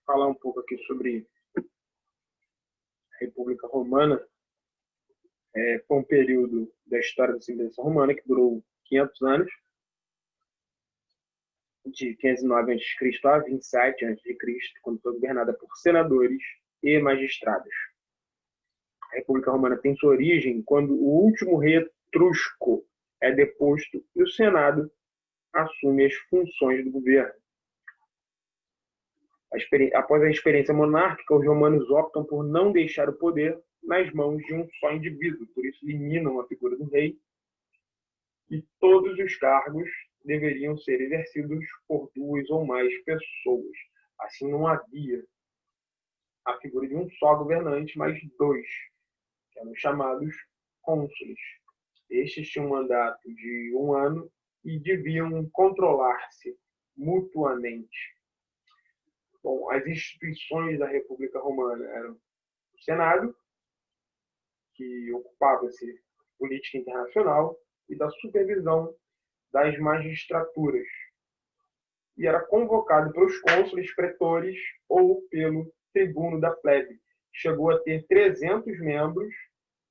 falar um pouco aqui sobre a República Romana. Foi um período da história da civilização romana que durou 500 anos, de 509 a.C. a 27 a.C., quando foi governada por senadores e magistrados. A República Romana tem sua origem quando o último rei etrusco é deposto e o Senado assume as funções do governo. Após a experiência monárquica, os romanos optam por não deixar o poder nas mãos de um só indivíduo, por isso eliminam a figura do rei, e todos os cargos deveriam ser exercidos por duas ou mais pessoas. Assim, não havia a figura de um só governante, mas dois, que eram chamados cônsules. Estes tinham um mandato de 1 ano e deviam controlar-se mutuamente. Bom, as instituições da República Romana eram o Senado, que ocupava-se política internacional e da supervisão das magistraturas, e era convocado pelos cônsules, pretores ou pelo tribuno da plebe. Chegou a ter 300 membros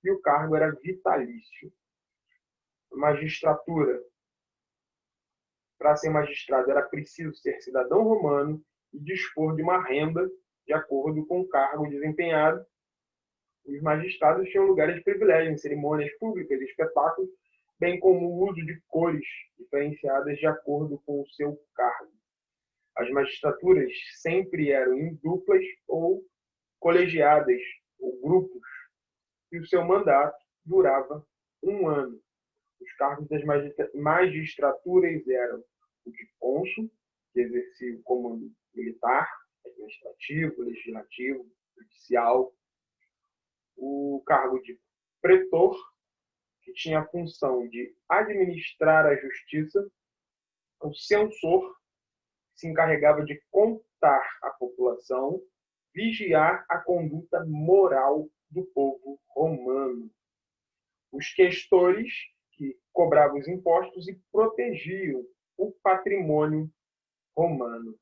e o cargo era vitalício. A magistratura, para ser magistrado, era preciso ser cidadão romano e dispor de uma renda de acordo com o cargo desempenhado. Os magistrados tinham lugares de privilégio em cerimônias públicas e espetáculos, bem como o uso de cores diferenciadas de acordo com o seu cargo. As magistraturas sempre eram em duplas ou colegiadas, ou grupos, e o seu mandato durava 1 ano. Os cargos das magistraturas eram o de cônsul, que exercia o comando militar, administrativo, legislativo, judicial, o cargo de pretor, que tinha a função de administrar a justiça, o censor, que se encarregava de contar a população, vigiar a conduta moral do povo romano, os questores, que cobravam os impostos e protegiam o patrimônio romano.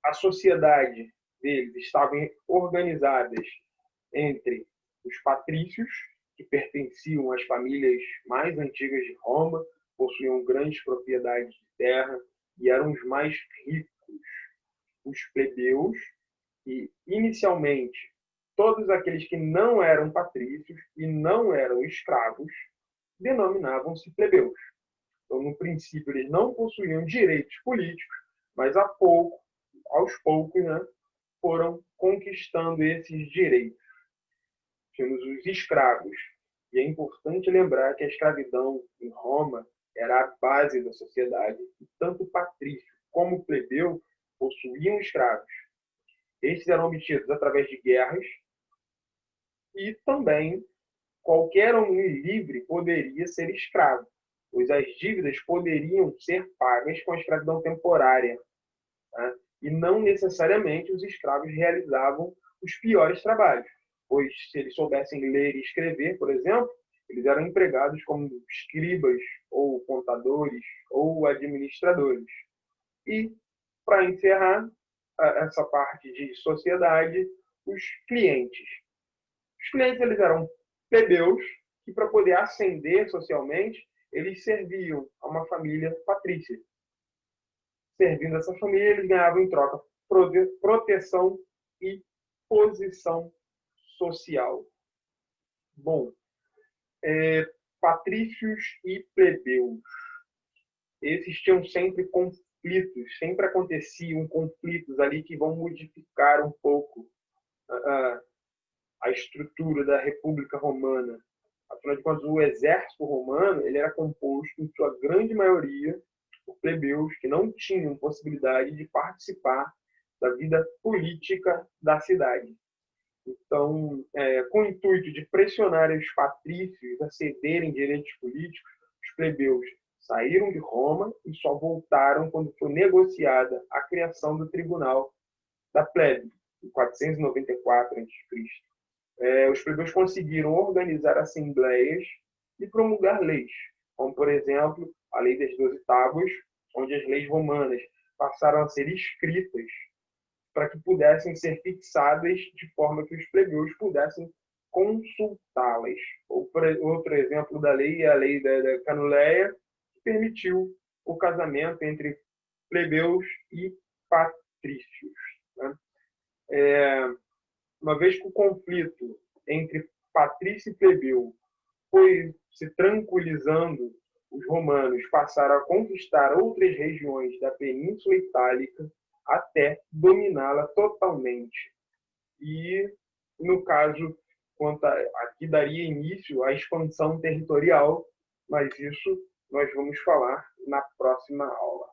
A sociedade deles estava organizada entre os patrícios, que pertenciam às famílias mais antigas de Roma, possuíam grandes propriedades de terra e eram os mais ricos. Os plebeus, e inicialmente todos aqueles que não eram patrícios e não eram escravos, denominavam-se plebeus. Então, no princípio, eles não possuíam direitos políticos, mas aos poucos, foram conquistando esses direitos. Tínhamos os escravos. E é importante lembrar que a escravidão em Roma era a base da sociedade. E tanto o patrício como o plebeu possuíam escravos. Estes eram obtidos através de guerras e também qualquer homem livre poderia ser escravo, pois as dívidas poderiam ser pagas com a escravidão temporária. E não necessariamente os escravos realizavam os piores trabalhos, pois se eles soubessem ler e escrever, por exemplo, eles eram empregados como escribas, ou contadores, ou administradores. E, para encerrar essa parte de sociedade, os clientes. Os clientes eles eram plebeus que, para poder ascender socialmente, eles serviam a uma família patrícia. Servindo essa família, eles ganhavam em troca proteção e posição social. Bom, patrícios e plebeus. Esses tinham sempre conflitos, sempre aconteciam conflitos ali que vão modificar um pouco a estrutura da República Romana. Afinal de contas, o exército romano ele era composto, em sua grande maioria, por plebeus que não tinham possibilidade de participar da vida política da cidade. Então, com o intuito de pressionar os patrícios a cederem direitos políticos, os plebeus saíram de Roma e só voltaram quando foi negociada a criação do Tribunal da Plebe, em 494 a.C. Os plebeus conseguiram organizar assembleias e promulgar leis, como, por exemplo, a Lei das 12 Tábuas, onde as leis romanas passaram a ser escritas para que pudessem ser fixadas de forma que os plebeus pudessem consultá-las. Outro exemplo da lei é a lei da Canuleia, que permitiu o casamento entre plebeus e patrícios, né? Uma vez que o conflito entre patrício e plebeu foi se tranquilizando, os romanos passaram a conquistar outras regiões da Península Itálica até dominá-la totalmente. E, no caso, aqui daria início à expansão territorial, mas isso nós vamos falar na próxima aula.